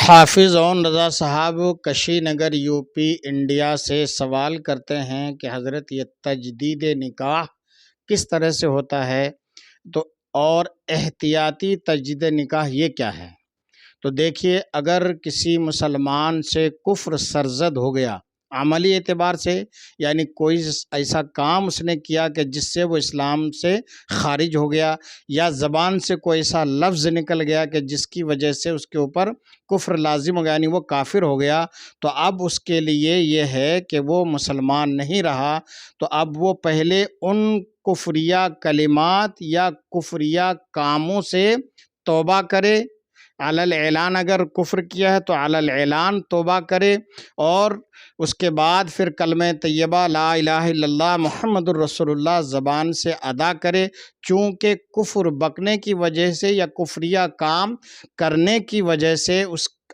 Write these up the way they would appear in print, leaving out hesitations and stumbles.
حافظ اون رضا صاحب کشی نگر یوپی انڈیا سے سوال کرتے ہیں کہ حضرت یہ تجدید نکاح کس طرح سے ہوتا ہے تو اور احتیاطی تجدید نکاح یہ کیا ہے؟ تو دیکھیے، اگر کسی مسلمان سے کفر سرزد ہو گیا عملی اعتبار سے، یعنی کوئی ایسا کام اس نے کیا کہ جس سے وہ اسلام سے خارج ہو گیا، یا زبان سے کوئی ایسا لفظ نکل گیا کہ جس کی وجہ سے اس کے اوپر کفر لازم ہو گیا، یعنی وہ کافر ہو گیا، تو اب اس کے لیے یہ ہے کہ وہ مسلمان نہیں رہا، تو اب وہ پہلے ان کفریہ کلمات یا کفریہ کاموں سے توبہ کرے، علی الاعلان اگر کفر کیا ہے تو علی الاعلان توبہ کرے، اور اس کے بعد پھر کلمہ طیبہ لا الہ الا اللہ محمد الرسول اللہ زبان سے ادا کرے، چونکہ کفر بکنے کی وجہ سے یا کفریہ کام کرنے کی وجہ سے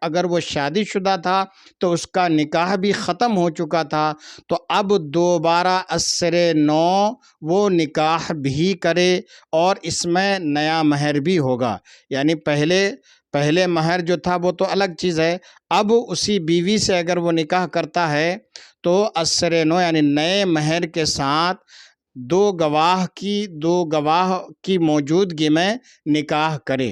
اگر وہ شادی شدہ تھا تو اس کا نکاح بھی ختم ہو چکا تھا، تو اب دوبارہ ازسر نو وہ نکاح بھی کرے، اور اس میں نیا مہر بھی ہوگا، یعنی پہلے مہر جو تھا وہ تو الگ چیز ہے، اب اسی بیوی سے اگر وہ نکاح کرتا ہے تو ازسر نو یعنی نئے مہر کے ساتھ دو گواہ کی موجودگی میں نکاح کرے۔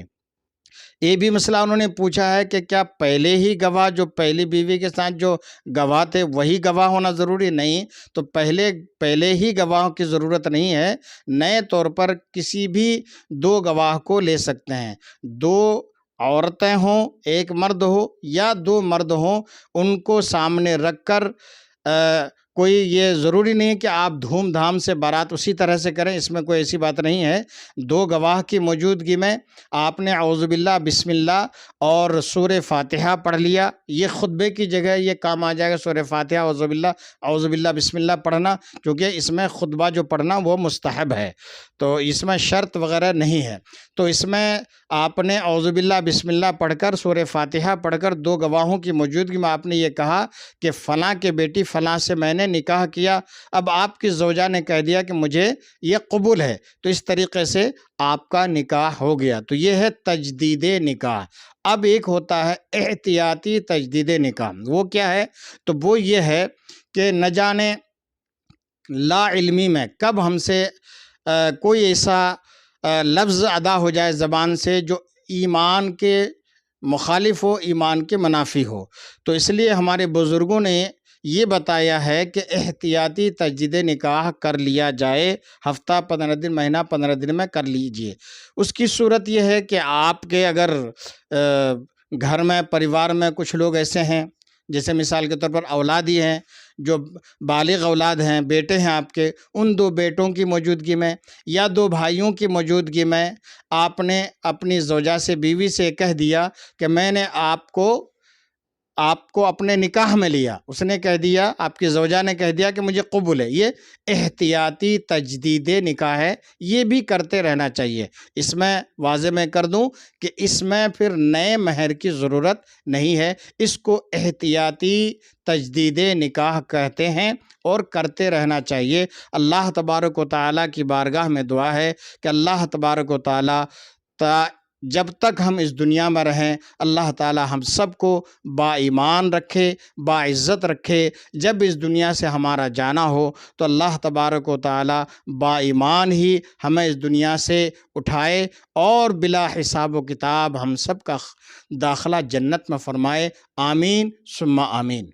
یہ بھی مسئلہ انہوں نے پوچھا ہے کہ کیا پہلے ہی گواہ، جو پہلی بیوی کے ساتھ جو گواہ تھے وہی گواہ ہونا ضروری؟ نہیں، تو پہلے ہی گواہوں کی ضرورت نہیں ہے، نئے طور پر کسی بھی دو گواہ کو لے سکتے ہیں، دو عورتیں ہوں، ایک مرد ہو یا دو مرد ہوں، ان کو سامنے رکھ کر کوئی یہ ضروری نہیں کہ آپ دھوم دھام سے بارات اسی طرح سے کریں، اس میں کوئی ایسی بات نہیں ہے، دو گواہ کی موجودگی میں آپ نے اعوذ باللہ بسم اللہ اور سورہ فاتحہ پڑھ لیا، یہ خطبے کی جگہ یہ کام آ جائے گا، سورہ فاتحہ اعوذ باللہ بسم اللہ پڑھنا، کیونکہ اس میں خطبہ جو پڑھنا وہ مستحب ہے، تو اس میں شرط وغیرہ نہیں ہے، تو اس میں آپ نے اعوذ باللہ بسم اللہ پڑھ کر سورہ فاتحہ پڑھ کر دو گواہوں کی موجودگی میں آپ نے یہ کہا کہ فلاں کے بیٹی فلاں سے میں نے نکاح کیا، اب آپ کی زوجہ نے کہہ دیا کہ مجھے یہ قبول ہے، تو اس طریقے سے آپ کا نکاح ہو گیا، تو یہ ہے تجدید نکاح۔ اب ایک ہوتا ہے احتیاطی تجدید نکاح، وہ کیا ہے؟ تو وہ یہ ہے کہ نہ جانے لا علمی میں کب ہم سے کوئی ایسا لفظ ادا ہو جائے زبان سے جو ایمان کے مخالف ہو، ایمان کے منافی ہو، تو اس لیے ہمارے بزرگوں نے یہ بتایا ہے کہ احتیاطی تجدید نکاح کر لیا جائے، ہفتہ 15 دن، مہینہ 15 دن میں کر لیجئے۔ اس کی صورت یہ ہے کہ آپ کے اگر گھر میں پریوار میں کچھ لوگ ایسے ہیں، جیسے مثال کے طور پر اولادی ہیں، جو بالغ اولاد ہیں، بیٹے ہیں آپ کے، ان دو بیٹوں کی موجودگی میں یا دو بھائیوں کی موجودگی میں آپ نے اپنی زوجہ سے، بیوی سے کہہ دیا کہ میں نے آپ کو اپنے نکاح میں لیا، اس نے کہہ دیا، آپ کی زوجہ نے کہہ دیا کہ مجھے قبول ہے، یہ احتیاطی تجدید نکاح ہے، یہ بھی کرتے رہنا چاہیے۔ اس میں واضح میں کر دوں کہ اس میں پھر نئے مہر کی ضرورت نہیں ہے، اس کو احتیاطی تجدید نکاح کہتے ہیں اور کرتے رہنا چاہیے۔ اللہ تبارک و تعالیٰ کی بارگاہ میں دعا ہے کہ اللہ تبارک و تعالیٰ جب تک ہم اس دنیا میں رہیں، اللہ تعالی ہم سب کو با ایمان رکھے، با عزت رکھے، جب اس دنیا سے ہمارا جانا ہو تو اللہ تبارک و تعالی با ایمان ہی ہمیں اس دنیا سے اٹھائے اور بلا حساب و کتاب ہم سب کا داخلہ جنت میں فرمائے، آمین ثم آمین۔